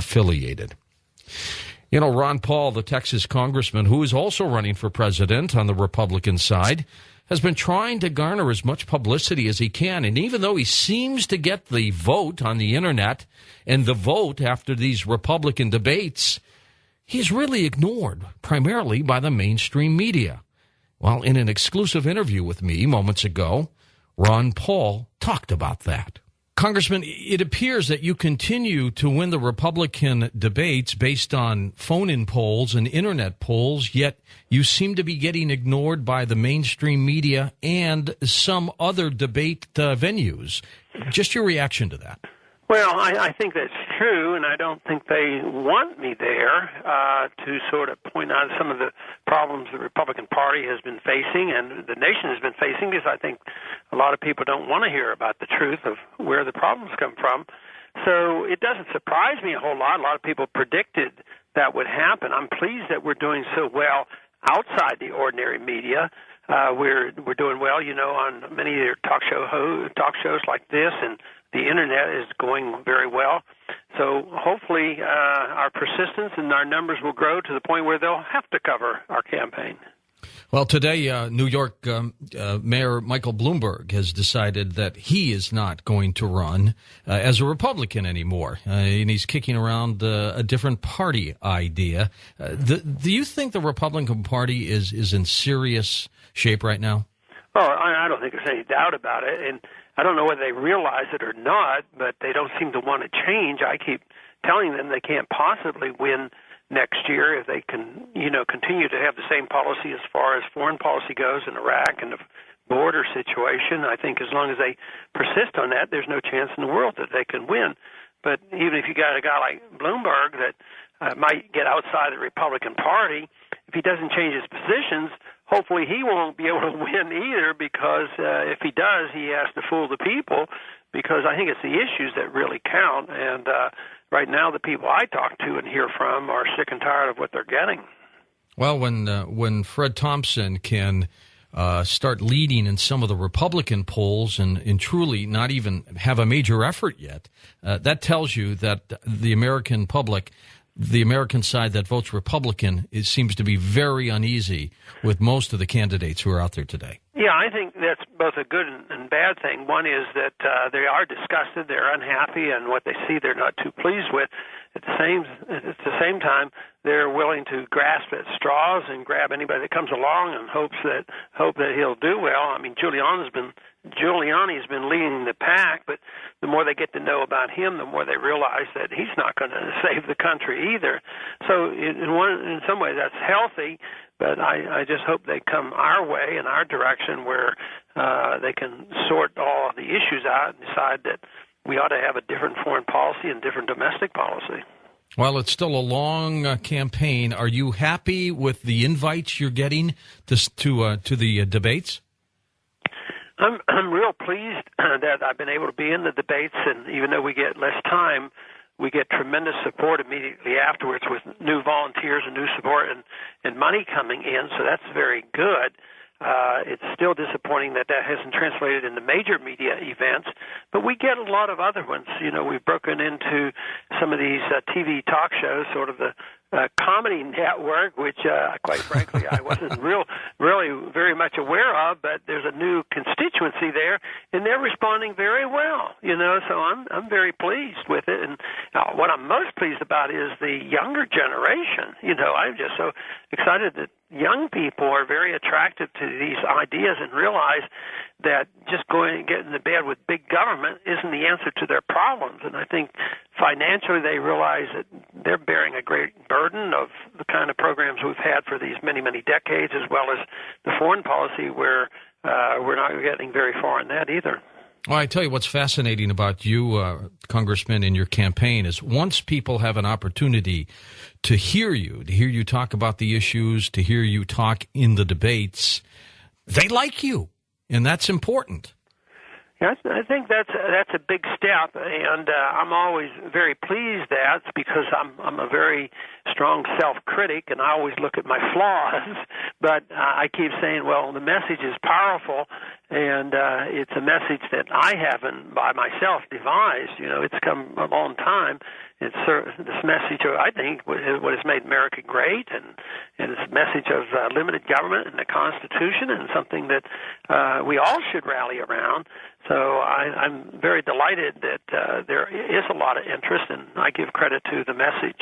affiliated. You know, Ron Paul, the Texas congressman, who is also running for president on the Republican side, has been trying to garner as much publicity as he can. And even though he seems to get the vote on the internet and the vote after these Republican debates, he's really ignored, primarily by the mainstream media. Well, in an exclusive interview with me moments ago, Ron Paul talked about that. Congressman, it appears that you continue to win the Republican debates based on phone-in polls and internet polls, yet you seem to be getting ignored by the mainstream media and some other debate venues. Just your reaction to that. Well, I think that's true, and I don't think they want me there to sort of point out some of the problems the Republican Party has been facing and the nation has been facing, because I think a lot of people don't want to hear about the truth of where the problems come from. So it doesn't surprise me a whole lot. A lot of people predicted that would happen. I'm pleased that we're doing so well outside the ordinary media. We're doing well, you know, on many of your talk shows like this, and the internet is going very well. So hopefully our persistence and our numbers will grow to the point where they'll have to cover our campaign. Well, today, New York Mayor Michael Bloomberg has decided that he is not going to run as a Republican anymore, and he's kicking around a different party idea. Do you think the Republican Party is in serious shape right now? Oh, I don't think there's any doubt about it, and I don't know whether they realize it or not, but they don't seem to want to change. I keep telling them they can't possibly win next year if they can, you know, continue to have the same policy as far as foreign policy goes in Iraq and the border situation. I think as long as they persist on that, there's no chance in the world that they can win. But even if you got a guy like Bloomberg that might get outside the Republican Party, if he doesn't change his positions, hopefully he won't be able to win either, because if he does, he has to fool the people, because I think it's the issues that really count. And right now the people I talk to and hear from are sick and tired of what they're getting. Well, when Fred Thompson can start leading in some of the Republican polls and truly not even have a major effort yet, that tells you that the American public, the American side that votes Republican, seems to be very uneasy with most of the candidates who are out there today. Yeah, I think that's both a good and bad thing. One is that they are disgusted, they're unhappy, and what they see they're not too pleased with. At the same time, they're willing to grasp at straws and grab anybody that comes along and hope that he'll do well. I mean, Giuliani's been leading the pack, but the more they get to know about him, the more they realize that he's not going to save the country either. So in some ways that's healthy, but I just hope they come our way, in our direction, where they can sort all of the issues out and decide that we ought to have a different foreign policy and different domestic policy. Well, it's still a long campaign. Are you happy with the invites you're getting to the debates? I'm real pleased that I've been able to be in the debates, and even though we get less time, we get tremendous support immediately afterwards with new volunteers and new support and money coming in, so that's very good. It's still disappointing that hasn't translated into major media events, but we get a lot of other ones. You know, we've broken into some of these TV talk shows, sort of the comedy network, which, quite frankly, I wasn't really very much aware of, but there's a new constituency there, and they're responding very well, you know, so I'm very pleased with it. And what I'm most pleased about is the younger generation. You know, I'm just so excited that young people are very attracted to these ideas and realize that just going and getting to bed with big government isn't the answer to their problems. And I think financially they realize that they're bearing a great burden of the kind of programs we've had for these many, many decades, as well as the foreign policy where we're not getting very far in that either. Well, I tell you what's fascinating about you, Congressman, in your campaign is once people have an opportunity to hear you talk about the issues, to hear you talk in the debates, they like you, and that's important. Yes, I think that's a big step, and I'm always very pleased because I'm a very strong self-critic, and I always look at my flaws. But I keep saying, well, the message is powerful, and it's a message that I haven't by myself devised. It's come a long time. It's this message of, I think, what has made America great, and it's a message of limited government and the Constitution, and something that we all should rally around. So I'm very delighted that there is a lot of interest, and I give credit to the message.